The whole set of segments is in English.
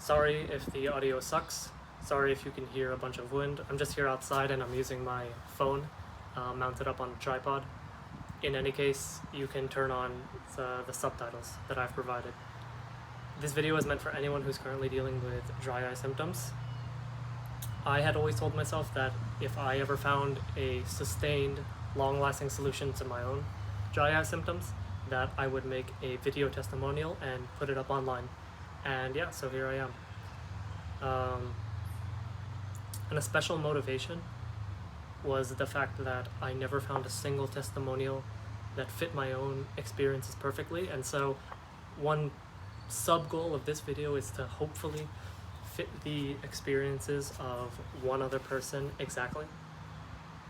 Sorry if the audio sucks. Sorry if you can hear a bunch of wind. I'm just here outside and I'm using my phone mounted up on a tripod. In any case, you can turn on the subtitles that I've provided. This video is meant for anyone who's currently dealing with dry eye symptoms. I had always told myself that if I ever found a sustained, long-lasting solution to my own dry eye symptoms, that I would make a video testimonial and put it up online. And yeah, so here I am. And a special motivation was the fact that I never found a single testimonial that fit my own experiences perfectly, and so one sub-goal of this video is to hopefully fit the experiences of one other person exactly.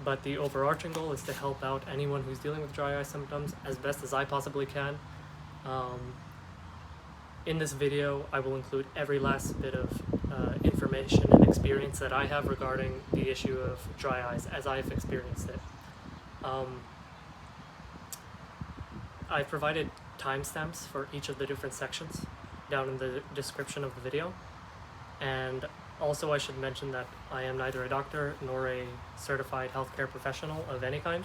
But the overarching goal is to help out anyone who's dealing with dry eye symptoms as best as I possibly can. In this video, I will include every last bit of information and experience that I have regarding the issue of dry eyes as I've experienced it. I've provided timestamps for each of the different sections down in the description of the video. And also I should mention that I am neither a doctor nor a certified healthcare professional of any kind.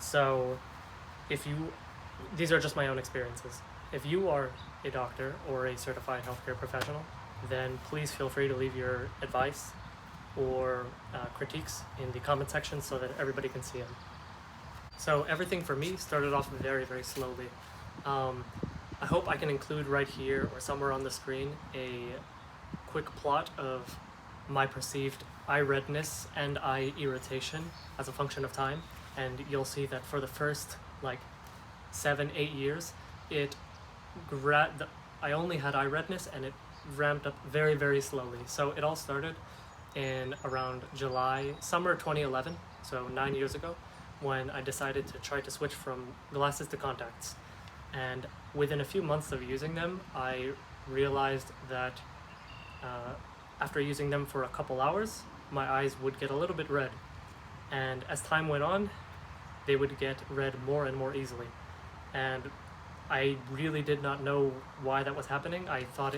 So these are just my own experiences. If you are a doctor or a certified healthcare professional, then please feel free to leave your advice or critiques in the comment section so that everybody can see them. So everything for me started off very, very slowly. I hope I can include right here or somewhere on the screen a quick plot of my perceived eye redness and eye irritation as a function of time, and you'll see that for the first 7-8 years I only had eye redness and it ramped up very, very slowly. So it all started in around summer 2011, so 9 years ago, when I decided to try to switch from glasses to contacts. And within a few months of using them, I realized that after using them for a couple hours, my eyes would get a little bit red. And as time went on, they would get red more and more easily. And I really did not know why that was happening. I thought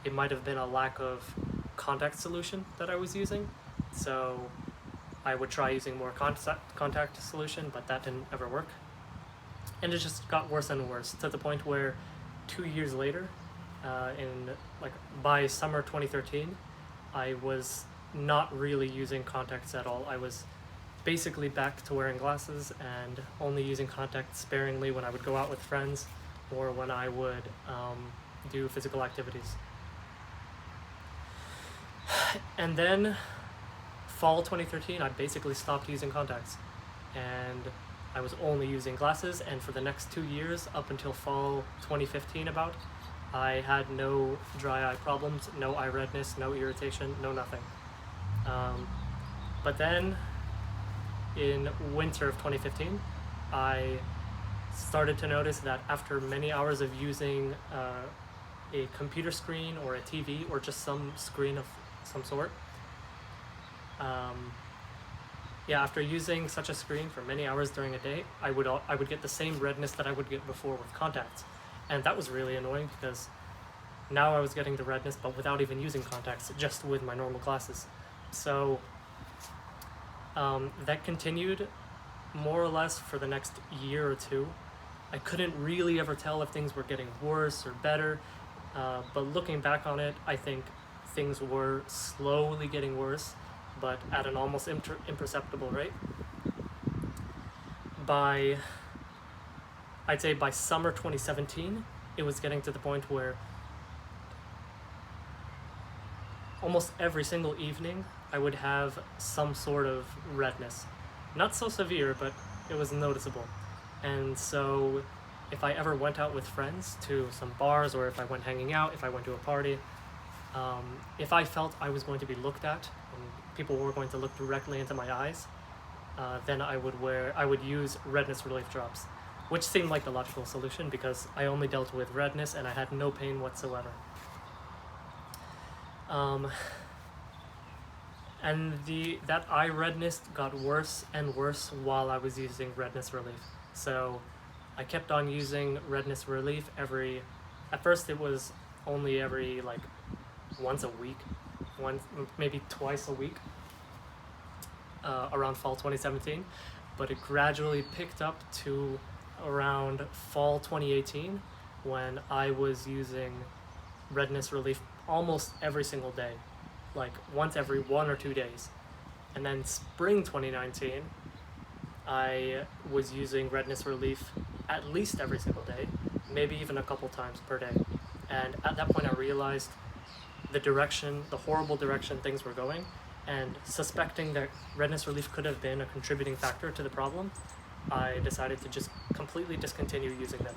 it might have been a lack of contact solution that I was using. So I would try using more contact solution, but that didn't ever work. And it just got worse and worse to the point where 2 years later, by summer 2013, I was not really using contacts at all. I was basically back to wearing glasses and only using contacts sparingly when I would go out with friends or when I would do physical activities. And then fall 2013, I basically stopped using contacts and I was only using glasses, and for the next 2 years, up until fall 2015 I had no dry eye problems, no eye redness, no irritation, no nothing. But then in winter of 2015, I started to notice that after many hours of using a computer screen or a TV or just some screen of some sort, after using such a screen for many hours during a day, I would get the same redness that I would get before with contacts. And that was really annoying because now I was getting the redness but without even using contacts, just with my normal glasses. So that continued more or less for the next year or two. I couldn't really ever tell if things were getting worse or better, but looking back on it, I think things were slowly getting worse, but at an almost imperceptible rate. I'd say by summer 2017, it was getting to the point where almost every single evening I would have some sort of redness. Not so severe, but it was noticeable. And so if I ever went out with friends to some bars, or if I went hanging out, if I went to a party, if I felt I was going to be looked at and people were going to look directly into my eyes, then I would use redness relief drops, which seemed like the logical solution because I only dealt with redness and I had no pain whatsoever. And that eye redness got worse and worse while I was using redness relief. So I kept on using redness relief at first it was only every once a week, maybe twice a week, around fall 2017, but it gradually picked up to around fall 2018 when I was using redness relief almost every single day, like once every 1 or 2 days. And then spring 2019, I was using redness relief at least every single day, maybe even a couple times per day. And at that point I realized the horrible direction things were going, and suspecting that redness relief could have been a contributing factor to the problem, I decided to just completely discontinue using them.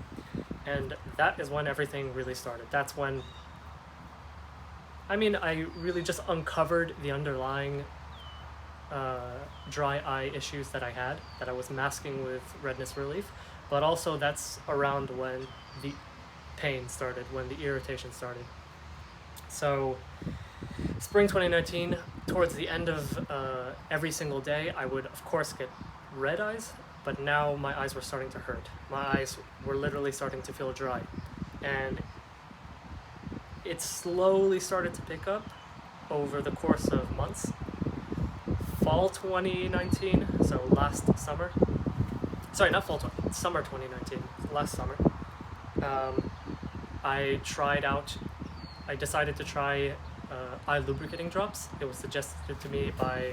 And that is when everything really started. That's when, I really just uncovered the underlying dry eye issues that I had, that I was masking with redness relief, but also that's around when the pain started, when the irritation started. So spring 2019, towards the end of every single day, I would of course get red eyes, but now my eyes were starting to hurt. My eyes were literally starting to feel dry, and it slowly started to pick up over the course of months. Fall 2019, so last summer, summer 2019, last summer, I decided to try eye lubricating drops. It was suggested to me by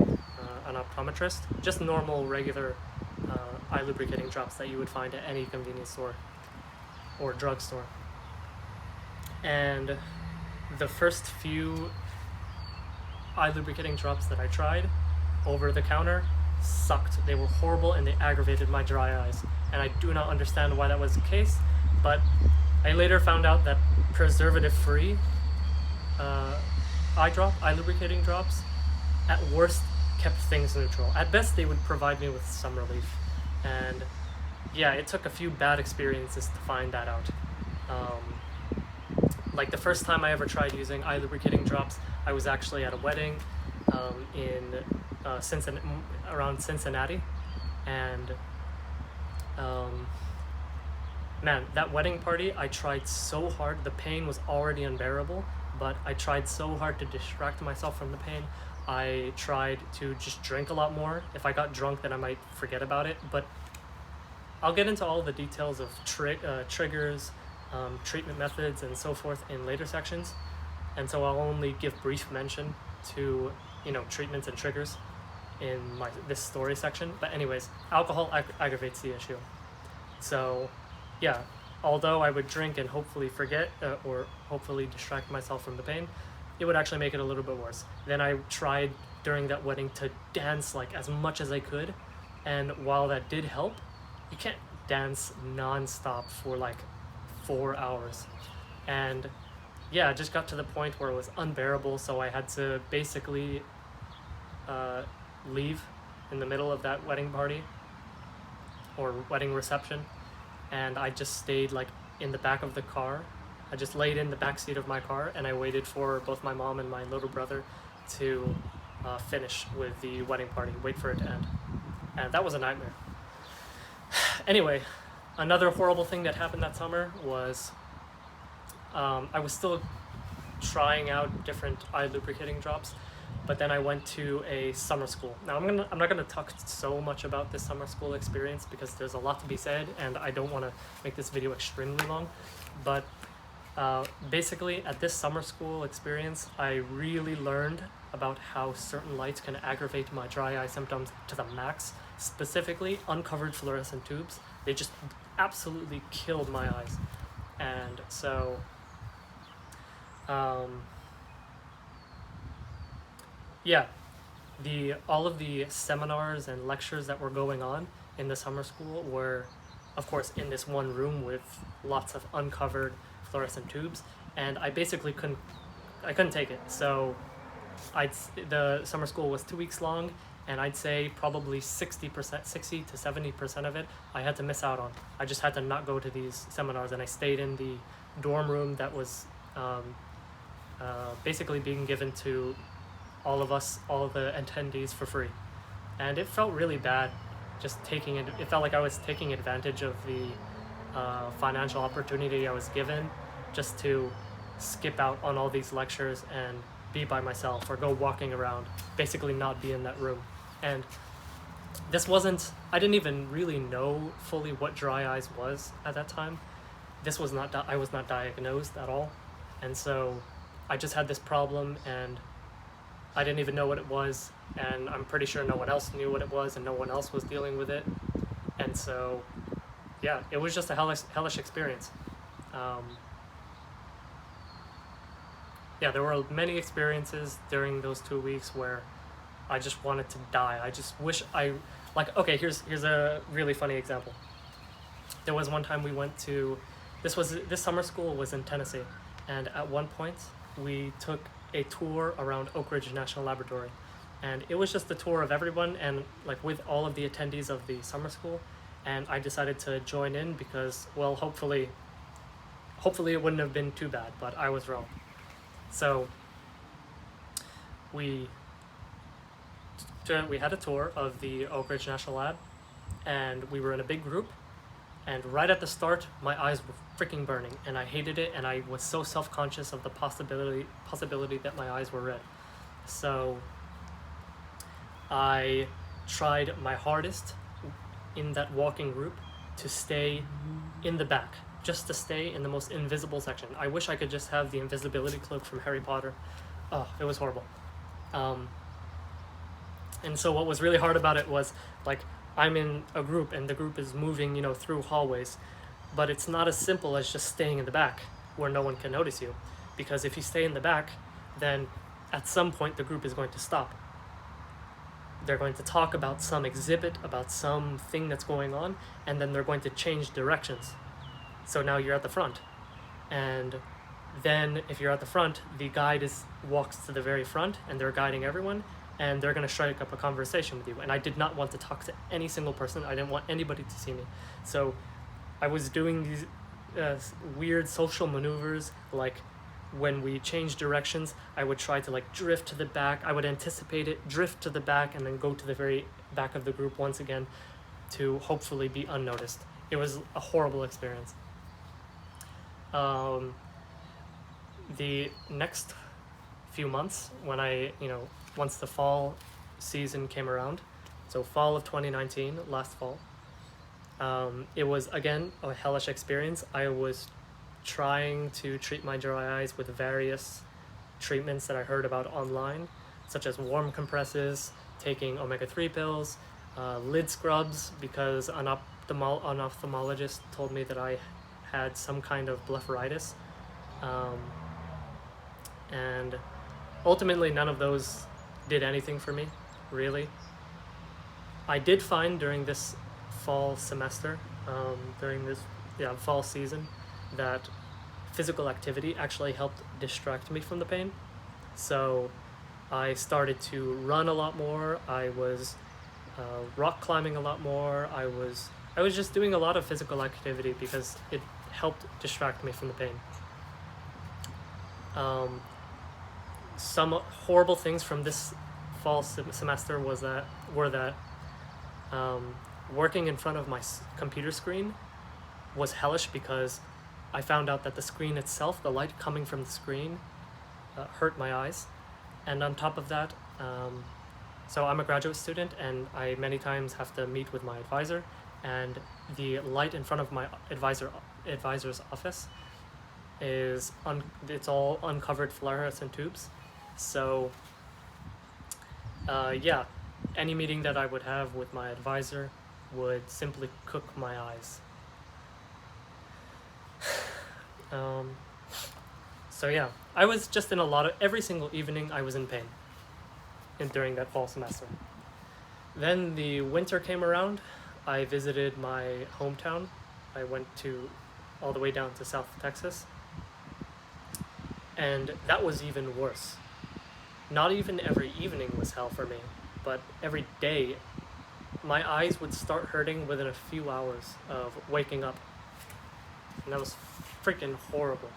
an optometrist, just normal, regular eye lubricating drops that you would find at any convenience store or drugstore. And the first few eye lubricating drops that I tried over the counter sucked. They were horrible and they aggravated my dry eyes. And I do not understand why that was the case, but I later found out that preservative-free eye lubricating drops, at worst, kept things neutral. At best, they would provide me with some relief. And yeah, it took a few bad experiences to find that out. Like the first time I ever tried using eye lubricating drops, I was actually at a wedding around Cincinnati, and man, that wedding party, I tried so hard. The pain was already unbearable, but I tried so hard to distract myself from the pain. I tried to just drink a lot more. If I got drunk, then I might forget about it, but I'll get into all the details of triggers, treatment methods, and so forth in later sections, and so I'll only give brief mention to treatments and triggers in this story section. But anyways, alcohol aggravates the issue. So yeah, although I would drink and hopefully forget or hopefully distract myself from the pain, it would actually make it a little bit worse. Then I tried during that wedding to dance like as much as I could, and while that did help, you can't dance non-stop for like 4 hours. And yeah, it just got to the point where it was unbearable, so I had to basically leave in the middle of that wedding party or wedding reception, and I just stayed like in the back of the car. I just laid in the back seat of my car and I waited for both my mom and my little brother to finish with the wedding party, wait for it to end. And that was a nightmare. Anyway, another horrible thing that happened that summer was I was still trying out different eye lubricating drops, but then I went to a summer school. Now I'm not gonna talk so much about this summer school experience because there's a lot to be said and I don't want to make this video extremely long, but basically at this summer school experience I really learned about how certain lights can aggravate my dry eye symptoms to the max. Specifically uncovered fluorescent tubes. They just absolutely killed my eyes. And so yeah, all of the seminars and lectures that were going on in the summer school were, of course, in this one room with lots of uncovered fluorescent tubes, and I basically couldn't take it. So the summer school was 2 weeks long, and I'd say probably 60 to 70% of it I had to miss out on. I just had to not go to these seminars, and I stayed in the dorm room that was basically being given to all of us, all the attendees, for free. And it felt really bad just taking it. It felt like I was taking advantage of the financial opportunity I was given just to skip out on all these lectures and be by myself or go walking around, basically not be in that room. And I didn't even really know fully what dry eyes was at that time. I was not diagnosed at all. And so I just had this problem and I didn't even know what it was. And I'm pretty sure no one else knew what it was and no one else was dealing with it. And so, yeah, it was just a hellish experience. Yeah, there were many experiences during those 2 weeks where I just wanted to die. I just wish okay, here's a really funny example. There was one time we went to, this summer school was in Tennessee, and at one point we took a tour around Oak Ridge National Laboratory, and it was just a tour of everyone and like with all of the attendees of the summer school, and I decided to join in because, well, hopefully it wouldn't have been too bad, but I was wrong. So we had a tour of the Oak Ridge National Lab, and we were in a big group, and right at the start my eyes were freaking burning and I hated it, and I was so self-conscious of the possibility that my eyes were red. So I tried my hardest in that walking group to stay in the back, just to stay in the most invisible section. I wish I could just have the invisibility cloak from Harry Potter. Oh, it was horrible. And so what was really hard about it was, like, I'm in a group and the group is moving, through hallways, but it's not as simple as just staying in the back where no one can notice you, because if you stay in the back, then at some point the group is going to stop. They're going to talk about some exhibit, about something that's going on, and then they're going to change directions. So now you're at the front, and then if you're at the front, the guide walks to the very front and they're guiding everyone, and they're going to strike up a conversation with you. And I did not want to talk to any single person. I didn't want anybody to see me. So I was doing these weird social maneuvers, like when we changed directions, I would try to drift to the back. I would anticipate it, drift to the back, and then go to the very back of the group once again to hopefully be unnoticed. It was a horrible experience. The next few months, when once the fall season came around, so fall of 2019, last fall, it was again a hellish experience. I was trying to treat my dry eyes with various treatments that I heard about online, such as warm compresses, taking omega-3 pills, lid scrubs, because an ophthalmologist told me that I had some kind of blepharitis, and ultimately none of those did anything for me, really. I did find during this fall semester, during this fall season, that physical activity actually helped distract me from the pain. So I started to run a lot more. I was rock climbing a lot more. I was just doing a lot of physical activity because it helped distract me from the pain. Some horrible things from this fall semester were that working in front of my computer screen was hellish, because I found out that the screen itself, the light coming from the screen, hurt my eyes. And on top of that, so I'm a graduate student, and I many times have to meet with my advisor, and the light in front of my advisor's office it's all uncovered fluorescent tubes. So any meeting that I would have with my advisor would simply cook my eyes. So yeah, I was just in every single evening I was in pain during that fall semester. Then the winter came around. I visited my hometown. I went all the way down to South Texas. And that was even worse. Not even every evening was hell for me, but every day my eyes would start hurting within a few hours of waking up. And that was freaking horrible.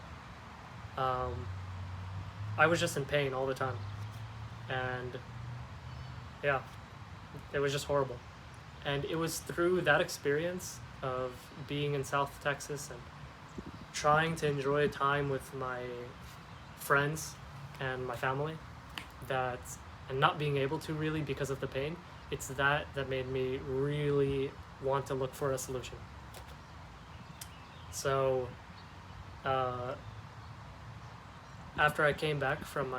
I was just in pain all the time. And yeah, it was just horrible. And it was through that experience of being in South Texas and trying to enjoy time with my friends and my family, that, and not being able to really because of the pain, it's that made me really want to look for a solution. So after I came back from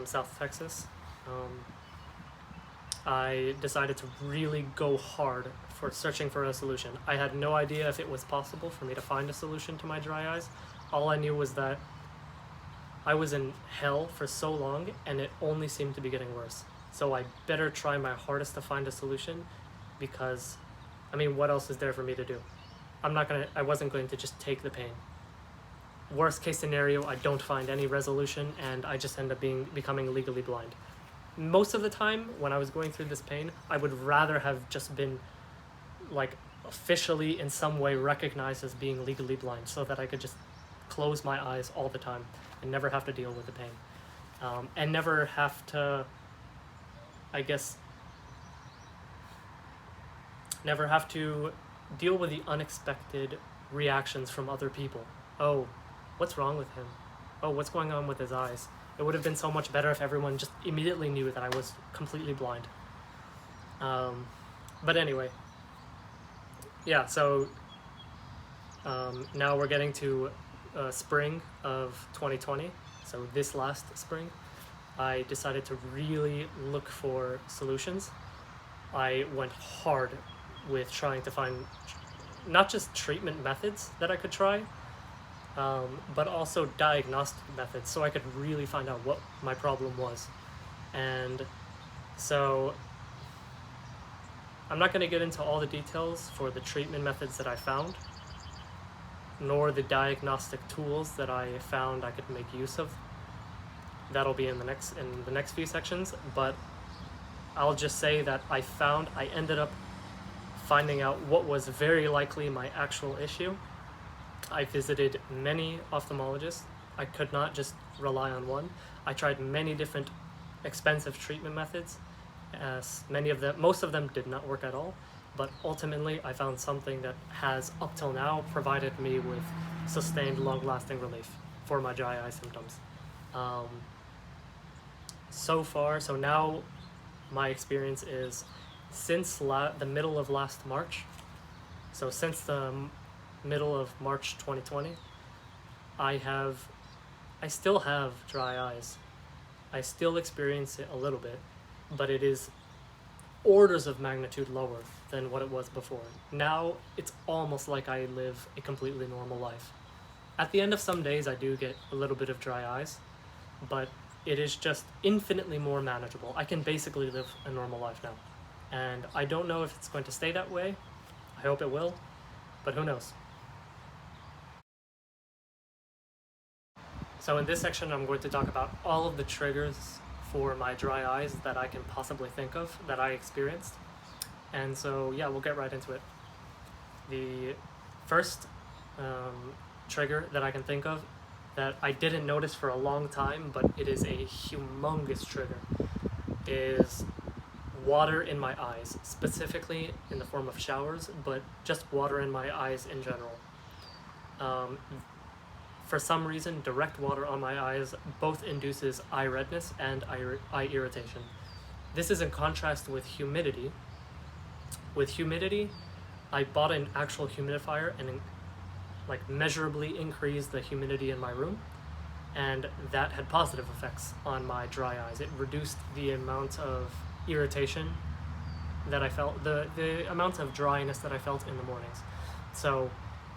South Texas, I decided to really go hard for searching for a solution. I had no idea if it was possible for me to find a solution to my dry eyes. All I knew was that I was in hell for so long and it only seemed to be getting worse. So I better try my hardest to find a solution, because, I mean, what else is there for me to do? I wasn't going to just take the pain. Worst case scenario, I don't find any resolution and I just end up becoming legally blind. Most of the time when I was going through this pain, I would rather have just been like officially in some way recognized as being legally blind, so that I could just close my eyes all the time and never have to deal with the pain, and never have to, I guess, never have to deal with the unexpected reactions from other people. Oh, what's wrong with him? Oh, what's going on with his eyes? It would have been so much better if everyone just immediately knew that I was completely blind. But anyway, yeah, so now we're getting to spring of 2020. So this last spring, I decided to really look for solutions. I went hard with trying to find not just treatment methods that I could try, but also diagnostic methods, so I could really find out what my problem was. And so I'm not going to get into all the details for the treatment methods that I found, nor the diagnostic tools that I found I could make use of. That'll be in the next few sections, but I'll just say that I ended up finding out what was very likely my actual issue. I visited many ophthalmologists. I could not just rely on one. I tried many different expensive treatment methods. Most of them did not work at all, but ultimately I found something that has, up till now, provided me with sustained, long-lasting relief for my dry eye symptoms. So now my experience is, since the middle of last March, so since the middle of March 2020, I still have dry eyes. I still experience it a little bit, but it is orders of magnitude lower than what it was before. Now it's almost like I live a completely normal life. At the end of some days I do get a little bit of dry eyes, but it is just infinitely more manageable. I can basically live a normal life now. And I don't know if it's going to stay that way. I hope it will, but who knows? So in this section, I'm going to talk about all of the triggers for my dry eyes that I can possibly think of, that I experienced. And so, yeah, we'll get right into it. The first trigger that I can think of that I didn't notice for a long time, but it is a humongous trigger, is water in my eyes, specifically in the form of showers, but just water in my eyes in general. For some reason, direct water on my eyes both induces eye redness and eye irritation. This is in contrast with humidity. With humidity, I bought an actual humidifier and measurably increased the humidity in my room, and that had positive effects on my dry eyes. It reduced the amount of irritation that I felt, the amount of dryness that I felt in the mornings. So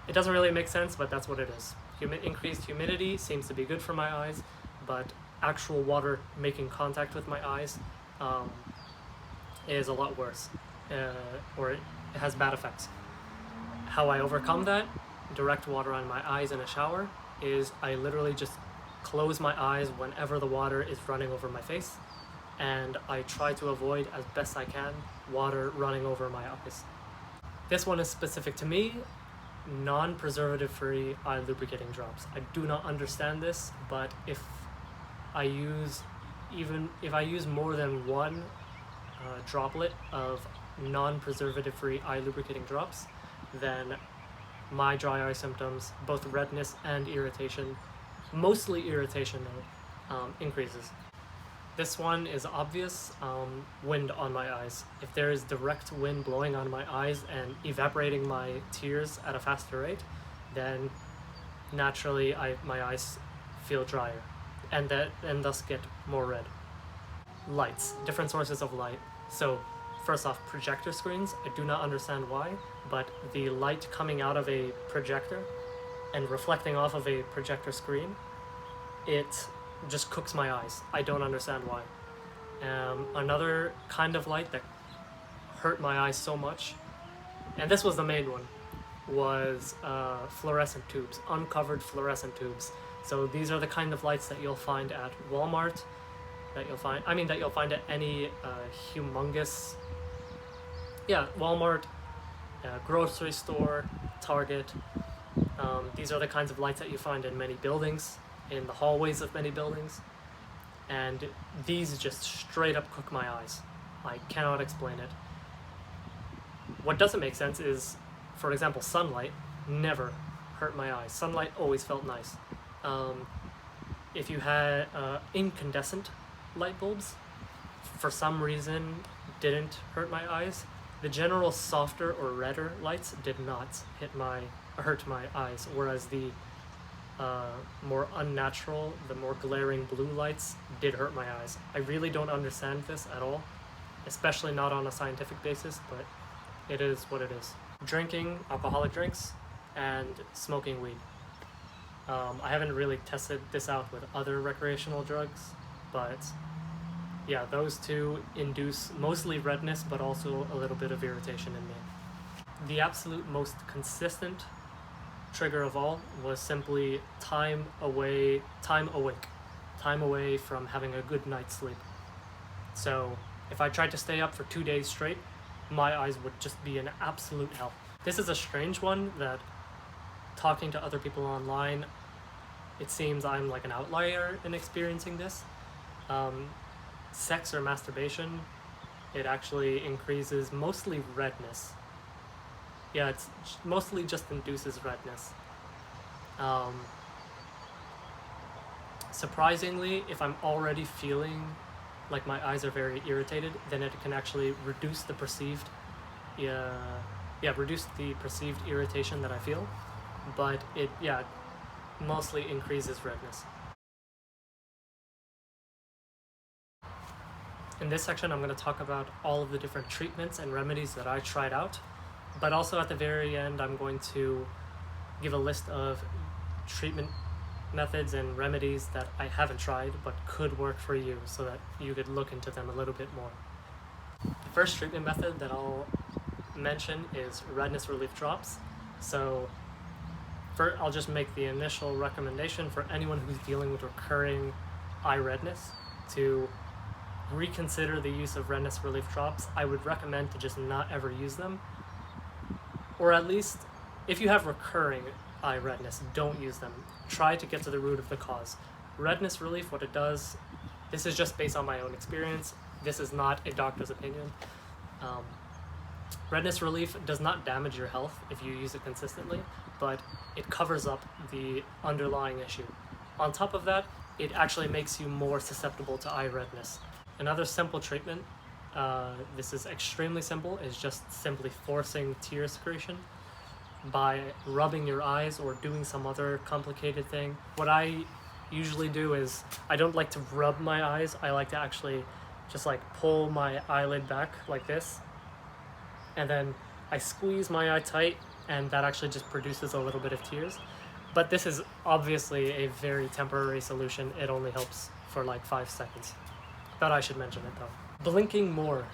it doesn't really make sense, but that's what it is. Increased humidity seems to be good for my eyes, but actual water making contact with my eyes is a lot worse, or it has bad effects. How I overcome that, direct water on my eyes in a shower, is I literally just close my eyes whenever the water is running over my face, and I try to avoid as best I can water running over my eyes. This one is specific to me. Non-preservative free eye lubricating drops. I do not understand this, but if I use more than one droplet of non-preservative free eye lubricating drops, then my dry eye symptoms, both redness and irritation, Mostly irritation though, increases. This one is obvious, wind on my eyes. If there is direct wind blowing on my eyes and evaporating my tears at a faster rate, then naturally my eyes feel drier and thus get more red. Lights, different sources of light. So first off, projector screens, I do not understand why, but the light coming out of a projector and reflecting off of a projector screen, it just cooks my eyes. I don't understand why. Another kind of light that hurt my eyes so much, and this was the main one, was fluorescent tubes, uncovered fluorescent tubes. So these are the kind of lights that you'll find at Walmart, that you'll find at any humongous, Walmart, grocery store, Target. These are the kinds of lights that you find in many buildings, in the hallways of many buildings, and these just straight up cook my eyes. I cannot explain it. What doesn't make sense is, for example, sunlight never hurt my eyes. Sunlight always felt nice. If you had incandescent light bulbs, for some reason didn't hurt my eyes. The general softer or redder lights did not hurt my eyes, whereas the more unnatural, the more glaring blue lights did hurt my eyes. I really don't understand this at all, especially not on a scientific basis, but it is what it is. Drinking alcoholic drinks and smoking weed. I haven't really tested this out with other recreational drugs, but yeah, those two induce mostly redness, but also a little bit of irritation in me. The absolute most consistent trigger of all was simply time awake, time away from having a good night's sleep. So if I tried to stay up for 2 days straight, my eyes would just be in absolute hell. This is a strange one that, talking to other people online, it seems I'm like an outlier in experiencing this. Sex or masturbation, it actually increases mostly redness. Yeah, it's mostly just induces redness. Surprisingly, if I'm already feeling like my eyes are very irritated, then it can actually reduce the perceived irritation that I feel, but it mostly increases redness. In this section, I'm going to talk about all of the different treatments and remedies that I tried out, but also at the very end, I'm going to give a list of treatment methods and remedies that I haven't tried but could work for you, so that you could look into them a little bit more. The first treatment method that I'll mention is redness relief drops. So I'll just make the initial recommendation for anyone who's dealing with recurring eye redness to reconsider the use of redness relief drops. I would recommend to just not ever use them, or at least if you have recurring eye redness, don't use them. Try to get to the root of the cause. Redness relief, what it does, this is just based on my own experience, this is not a doctor's opinion. Redness relief does not damage your health if you use it consistently, but it covers up the underlying issue. On top of that, it actually makes you more susceptible to eye redness. Another simple treatment, this is extremely simple, is just simply forcing tear secretion by rubbing your eyes or doing some other complicated thing. What I usually do is, I don't like to rub my eyes, I like to actually just like pull my eyelid back like this, and then I squeeze my eye tight, and that actually just produces a little bit of tears. But this is obviously a very temporary solution, it only helps for like 5 seconds. Thought I should mention it though. Blinking more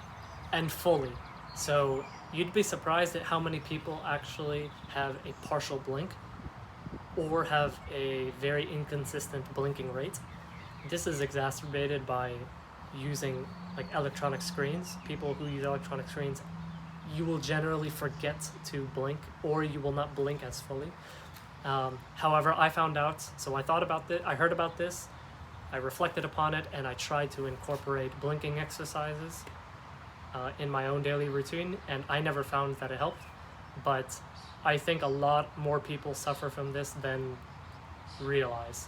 and fully. So you'd be surprised at how many people actually have a partial blink or have a very inconsistent blinking rate. This is exacerbated by using like electronic screens. People who use electronic screens, you will generally forget to blink, or you will not blink as fully. However, I found out, so I thought about this, I heard about this, I reflected upon it, and I tried to incorporate blinking exercises in my own daily routine, and I never found that it helped. But I think a lot more people suffer from this than realize.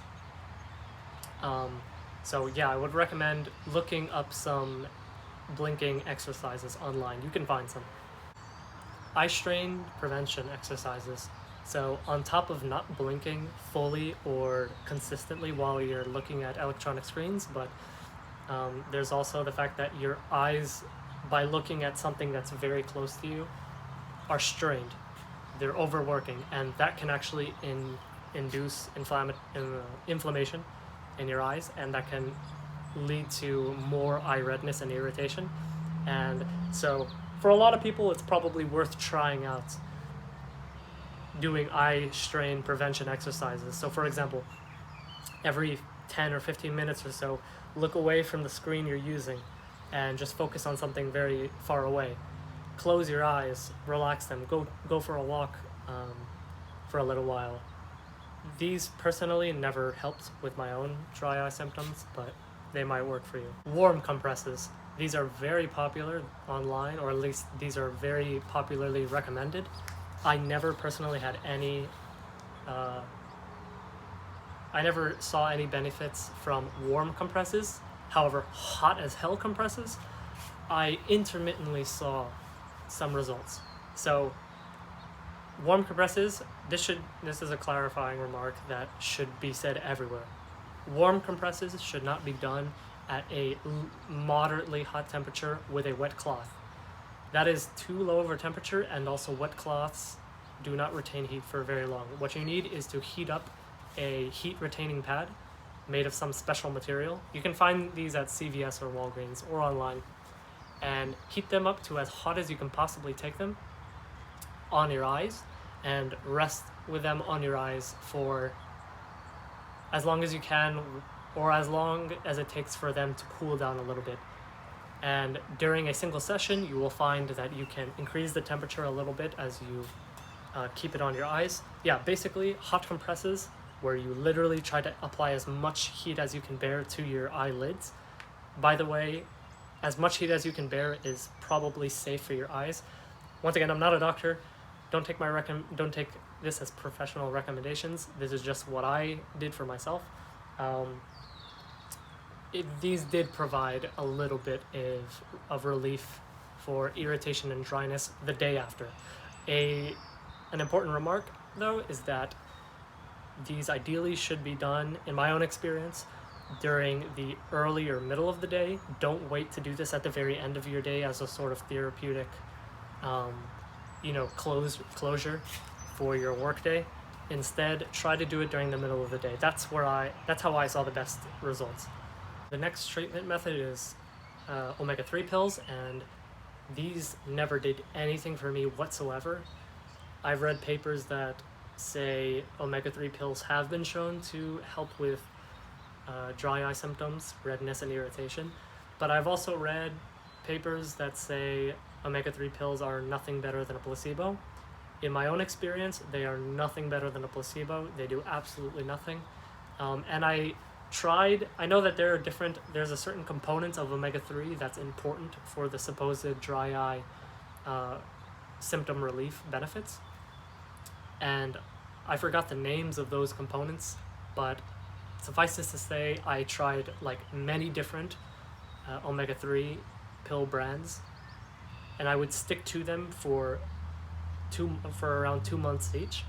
So yeah, I would recommend looking up some blinking exercises online. You can find some. Eye strain prevention exercises. So on top of not blinking fully or consistently while you're looking at electronic screens, but there's also the fact that your eyes, by looking at something that's very close to you, are strained. They're overworking, and that can actually induce inflammation in your eyes, and that can lead to more eye redness and irritation. And so for a lot of people, it's probably worth trying out doing eye strain prevention exercises. So for example, every 10 or 15 minutes or so, look away from the screen you're using and just focus on something very far away. Close your eyes, relax them, go for a walk for a little while. These personally never helped with my own dry eye symptoms, but they might work for you. Warm compresses. These are very popular online, or at least these are very popularly recommended. I never personally had any I never saw any benefits from warm compresses. However, hot as hell compresses, I intermittently saw some results. So warm compresses, this is a clarifying remark that should be said everywhere. Warm compresses should not be done at a moderately hot temperature with a wet cloth. That is too low of a temperature, and also wet cloths do not retain heat for very long. What you need is to heat up a heat retaining pad made of some special material. You can find these at CVS or Walgreens or online, and heat them up to as hot as you can possibly take them on your eyes, and rest with them on your eyes for as long as you can, or as long as it takes for them to cool down a little bit. And during a single session, you will find that you can increase the temperature a little bit as you keep it on your eyes. Yeah, basically hot compresses, where you literally try to apply as much heat as you can bear to your eyelids. By the way, as much heat as you can bear is probably safe for your eyes. Once again, I'm not a doctor. Don't take this as professional recommendations. This is just what I did for myself. These did provide a little bit of relief for irritation and dryness the day after. An important remark, though, is that these ideally should be done, in my own experience, during the early or middle of the day. Don't wait to do this at the very end of your day as a sort of therapeutic closure for your workday. Instead, try to do it during the middle of the day. That's how I saw the best results. The next treatment method is omega-3 pills, and these never did anything for me whatsoever. I've read papers that say omega-3 pills have been shown to help with dry eye symptoms, redness, and irritation, but I've also read papers that say omega-3 pills are nothing better than a placebo. In my own experience, they are nothing better than a placebo. They do absolutely nothing. And I know that there's a certain component of omega-3 that's important for the supposed dry eye symptom relief benefits. And I forgot the names of those components, but suffice this to say, I tried like many different omega-3 pill brands, and I would stick to them for around 2 months each,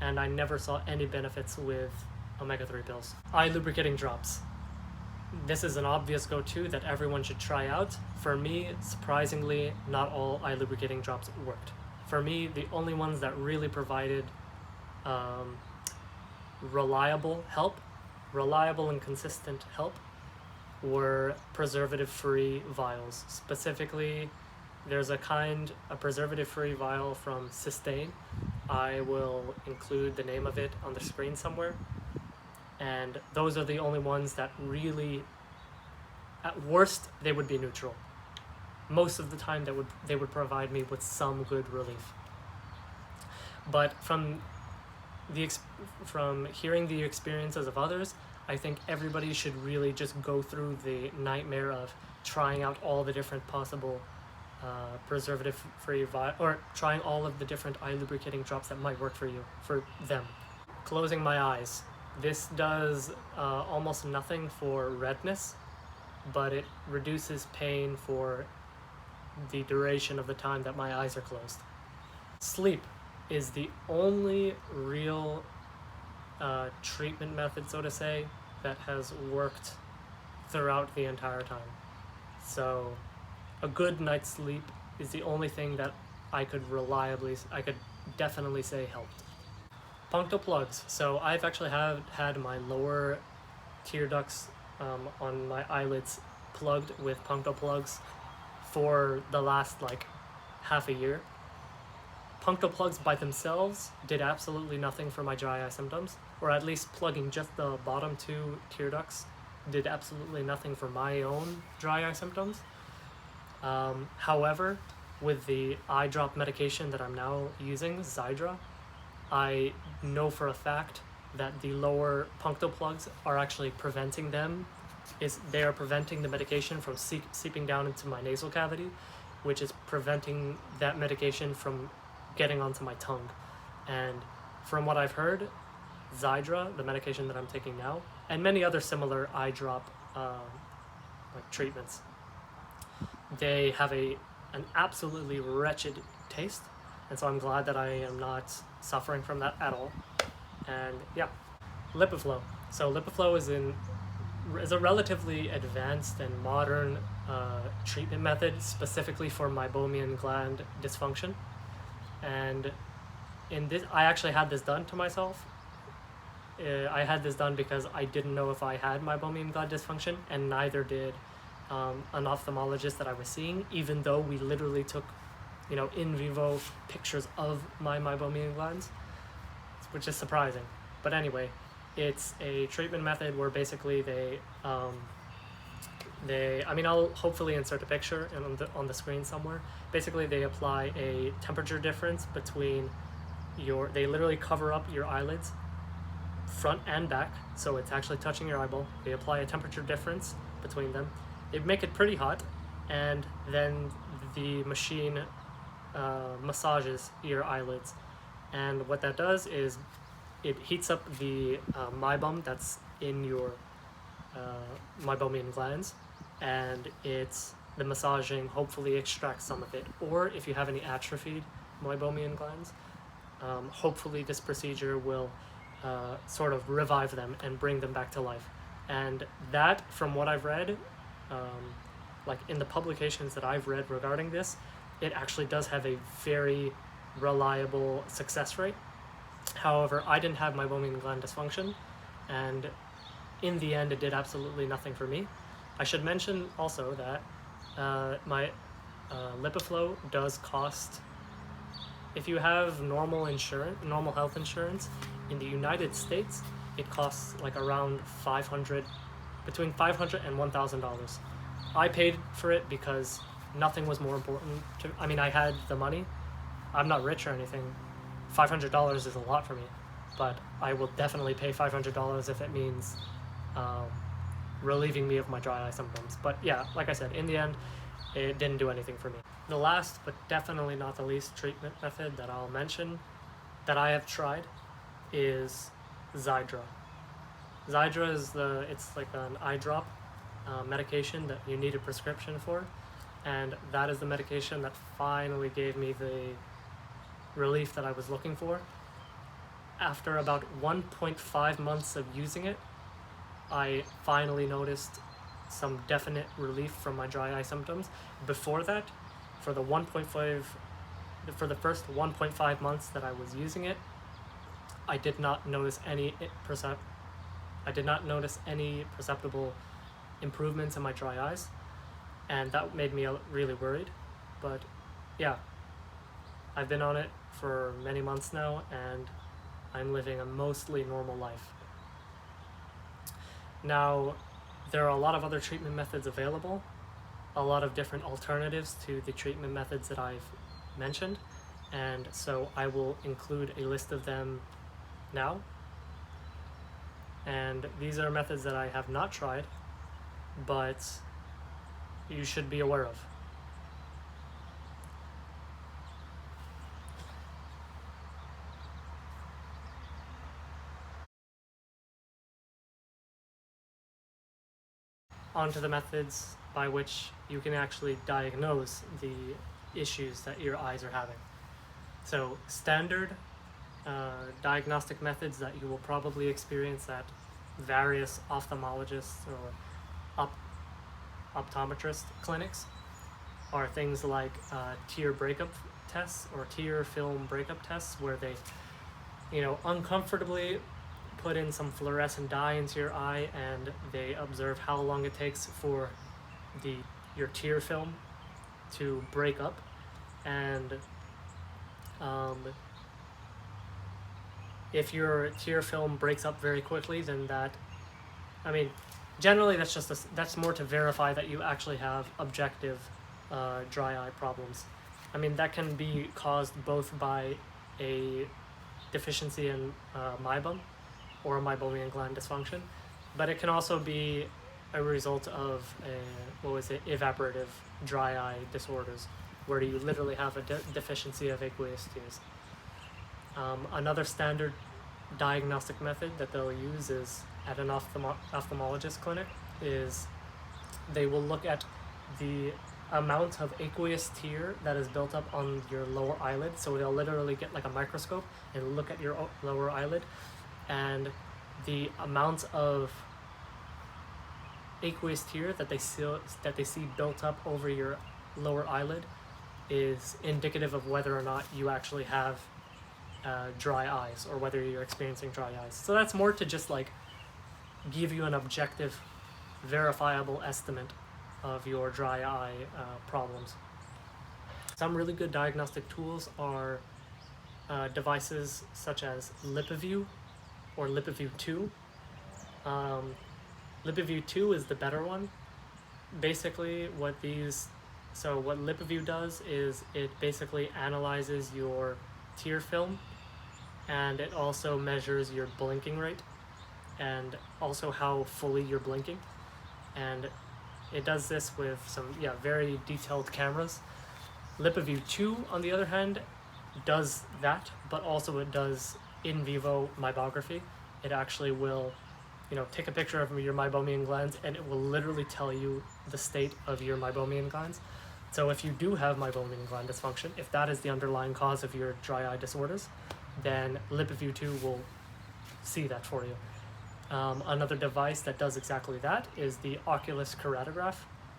and I never saw any benefits with omega-3 pills. Eye lubricating drops. This is an obvious go-to that everyone should try out. For me, surprisingly, not all eye lubricating drops worked. For me, the only ones that really provided reliable and consistent help were preservative-free vials. Specifically, there's a preservative-free vial from Sustain. I will include the name of it on the screen somewhere. And those are the only ones that really, at worst, they would be neutral. Most of the time, they would provide me with some good relief. But from hearing the experiences of others, I think everybody should really just go through the nightmare of trying out all the different possible preservative-free or trying all of the different eye lubricating drops that might work for them. Closing my eyes. This does almost nothing for redness, but it reduces pain for the duration of the time that my eyes are closed. Sleep is the only real treatment method, so to say, that has worked throughout the entire time. So a good night's sleep is the only thing that I could definitely say helped. Punctal plugs. So I've actually had my lower tear ducts on my eyelids plugged with punctal plugs for the last like half a year. Punctal plugs by themselves did absolutely nothing for my dry eye symptoms, or at least plugging just the bottom two tear ducts did absolutely nothing for my own dry eye symptoms. However, with the eye drop medication that I'm now using, Xiidra, I know for a fact that the lower punctal plugs are actually preventing they are preventing the medication from seeping down into my nasal cavity, which is preventing that medication from getting onto my tongue. And from what I've heard, Xiidra, the medication that I'm taking now, and many other similar eye drop like treatments, they have an absolutely wretched taste, and so I'm glad that I am not suffering from that at all. And yeah, LipiFlow. So LipiFlow is a relatively advanced and modern treatment method specifically for meibomian gland dysfunction. And in this, I actually had this done to myself. I had this done because I didn't know if I had meibomian gland dysfunction, and neither did an ophthalmologist that I was seeing, even though we literally took, in vivo pictures of my meibomian glands, which is surprising. But anyway, it's a treatment method where basically I'll hopefully insert a picture on the screen somewhere. Basically, they apply a temperature difference between they literally cover up your eyelids, front and back, so it's actually touching your eyeball. They apply a temperature difference between them. They make it pretty hot, and then the machine massages your eyelids. And what that does is it heats up the meibum that's in your meibomian glands, and the massaging hopefully extracts some of it. Or if you have any atrophied meibomian glands, hopefully this procedure will sort of revive them and bring them back to life. And that, from what I've read, like in the publications that I've read regarding this, it actually does have a very reliable success rate. However, I didn't have meibomian gland dysfunction, and in the end it did absolutely nothing for me. I should mention also that my LipiFlow does cost, if you have normal health insurance in the United States, it costs like around between $500 and $1,000. I paid for it because nothing was more important I had the money. I'm not rich or anything. $500 is a lot for me, but I will definitely pay $500 if it means relieving me of my dry eye symptoms. But yeah, like I said, in the end, it didn't do anything for me. The last, but definitely not the least, treatment method that I'll mention that I have tried is Xiidra. Xiidra it's like an eye drop medication that you need a prescription for, and that is the medication that finally gave me the relief that I was looking for. After about 1.5 months of using it, I finally noticed some definite relief from my dry eye symptoms. Before that, for the first 1.5 months that I was using it, I did not notice any perceptible improvements in my dry eyes, and that made me really worried. But yeah, I've been on it for many months now, and I'm living a mostly normal life. Now, there are a lot of other treatment methods available, a lot of different alternatives to the treatment methods that I've mentioned, and so I will include a list of them now. And these are methods that I have not tried, but you should be aware of. onto the methods by which you can actually diagnose the issues that your eyes are having. So standard diagnostic methods that you will probably experience at various ophthalmologists or optometrist clinics are things like tear breakup tests or tear film breakup tests, where they, uncomfortably put in some fluorescent dye into your eye, and they observe how long it takes for your tear film to break up. And if your tear film breaks up very quickly, then generally that's more to verify that you actually have objective dry eye problems. That can be caused both by a deficiency in meibum or meibomian gland dysfunction, but it can also be a result of evaporative dry eye disorders, where you literally have a deficiency of aqueous tears. Another standard diagnostic method that they'll use is at an ophthalmologist clinic is they will look at the amount of aqueous tear that is built up on your lower eyelid. So they'll literally get like a microscope and look at your lower eyelid, and the amount of aqueous tear that they see built up over your lower eyelid is indicative of whether or not you actually have dry eyes, or whether you're experiencing dry eyes. So that's more to just like give you an objective, verifiable estimate of your dry eye problems. Some really good diagnostic tools are devices such as LipiView or LipiView 2. LipiView 2 is the better one. Basically what LipiView does is it basically analyzes your tear film, and it also measures your blinking rate and also how fully you're blinking, and it does this with some very detailed cameras. LipiView 2 on the other hand does that, but also it does in vivo meibography. It actually will take a picture of your meibomian glands, and it will literally tell you the state of your meibomian glands. So if you do have meibomian gland dysfunction, if that is the underlying cause of your dry eye disorders, then LipiView 2 will see that for you. Another device that does exactly that is the Oculus keratograph.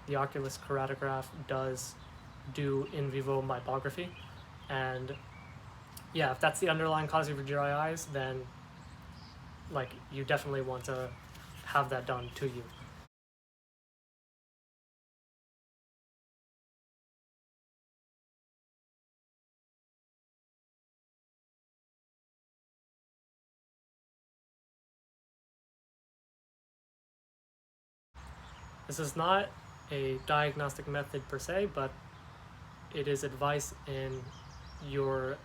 The Oculus keratograph does do in vivo meibography, and if that's the underlying cause of your dry eyes, then you definitely want to have that done to you. This is not a diagnostic method per se, but it is advice in your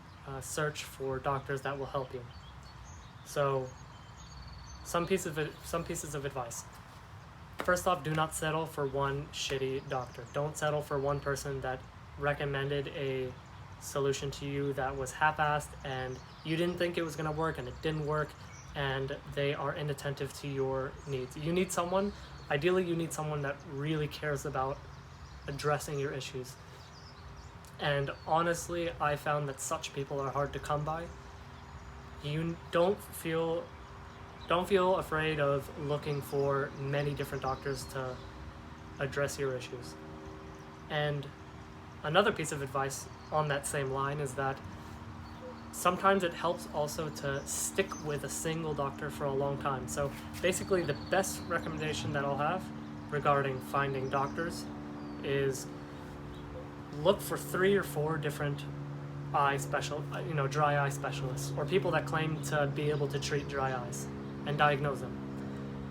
search for doctors that will help you. So some pieces of advice. First off, do not settle for one shitty doctor. Don't settle for one person that recommended a solution to you that was half-assed and you didn't think it was going to work and it didn't work, and they are inattentive to your needs. Ideally you need someone that really cares about addressing your issues. And honestly, I found that such people are hard to come by. You don't feel afraid of looking for many different doctors to address your issues. And another piece of advice on that same line is that sometimes it helps also to stick with a single doctor for a long time. So basically the best recommendation that I'll have regarding finding doctors is look for 3 or 4 different dry eye specialists, or people that claim to be able to treat dry eyes and diagnose them.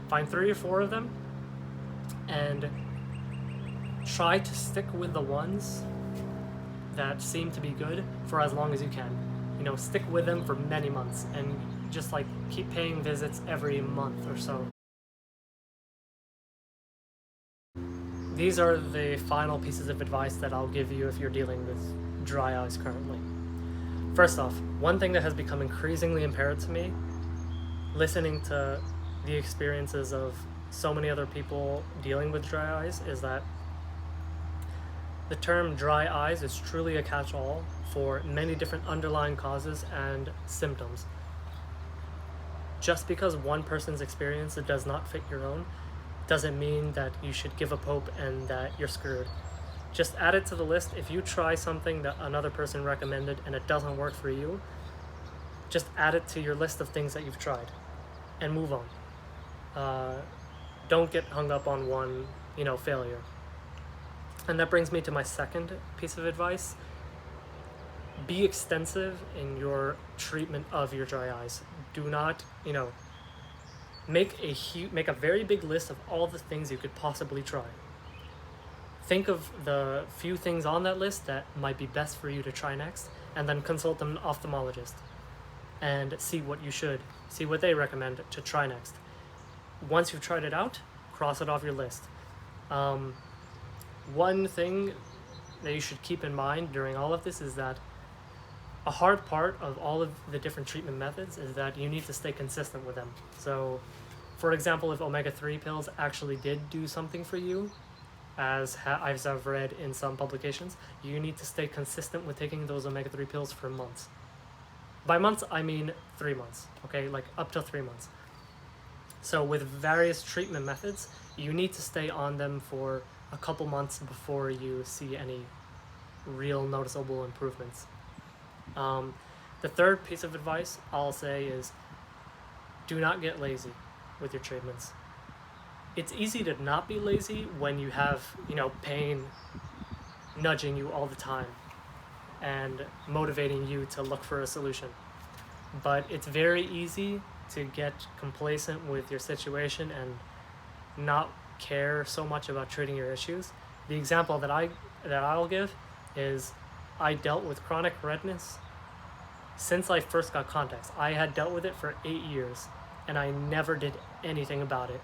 Find 3 or 4 of them and try to stick with the ones that seem to be good for as long as you can. Stick with them for many months and just keep paying visits every month or so. These are the final pieces of advice that I'll give you if you're dealing with dry eyes currently. First off, one thing that has become increasingly apparent to me, listening to the experiences of so many other people dealing with dry eyes is that the term dry eyes is truly a catch-all for many different underlying causes and symptoms. Just because one person's experience does not fit your own doesn't mean that you should give up hope and that you're screwed. Just add it to the list. If you try something that another person recommended and it doesn't work for you, just add it to your list of things that you've tried and move on. Don't get hung up on one, failure. And that brings me to my second piece of advice. Be extensive in your treatment of your dry eyes. Do not, make a very big list of all the things you could possibly try. Think of the few things on that list that might be best for you to try next, and then consult an ophthalmologist and see what they recommend to try next. Once you've tried it out, cross it off your list. One thing that you should keep in mind during all of this is that a hard part of all of the different treatment methods is that you need to stay consistent with them. So, for example, if omega-3 pills actually did do something for you, as I've read in some publications, you need to stay consistent with taking those omega-3 pills for months. By months, I mean 3 months, okay? Like up to 3 months. So with various treatment methods, you need to stay on them for a couple months before you see any real noticeable improvements. The third piece of advice I'll say is do not get lazy with your treatments. It's easy to not be lazy when you have, pain nudging you all the time and motivating you to look for a solution. But it's very easy to get complacent with your situation and not care so much about treating your issues. The example that I'll give is I dealt with chronic redness since I first got contacts. I had dealt with it for 8 years and I never did anything about it.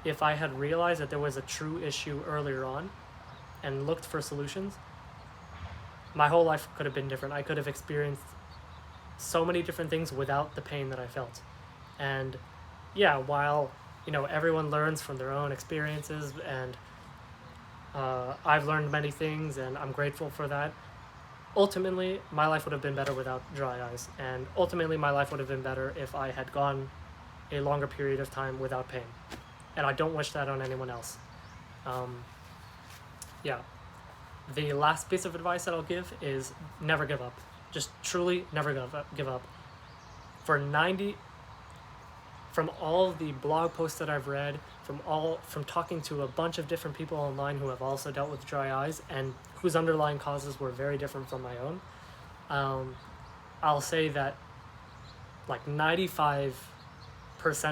If I had realized that there was a true issue earlier on and looked for solutions, my whole life could have been different. I could have experienced so many different things without the pain that I felt. And yeah, while everyone learns from their own experiences, and I've learned many things and I'm grateful for that, ultimately my life would have been better without dry eyes, and ultimately my life would have been better if I had gone a longer period of time without pain, and I don't wish that on anyone else. The last piece of advice that I'll give is never give up. Just truly never give up. From all the blog posts that I've read, from talking to a bunch of different people online who have also dealt with dry eyes and whose underlying causes were very different from my own, I'll say that like 95%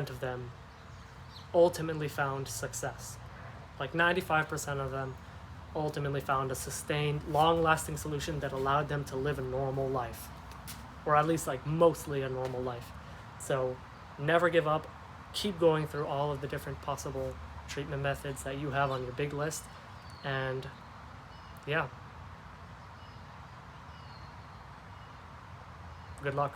of them ultimately found success. Like 95% of them ultimately found a sustained, long-lasting solution that allowed them to live a normal life, or at least like mostly a normal life. So never give up. Keep going through all of the different possible treatment methods that you have on your big list, and yeah, good luck.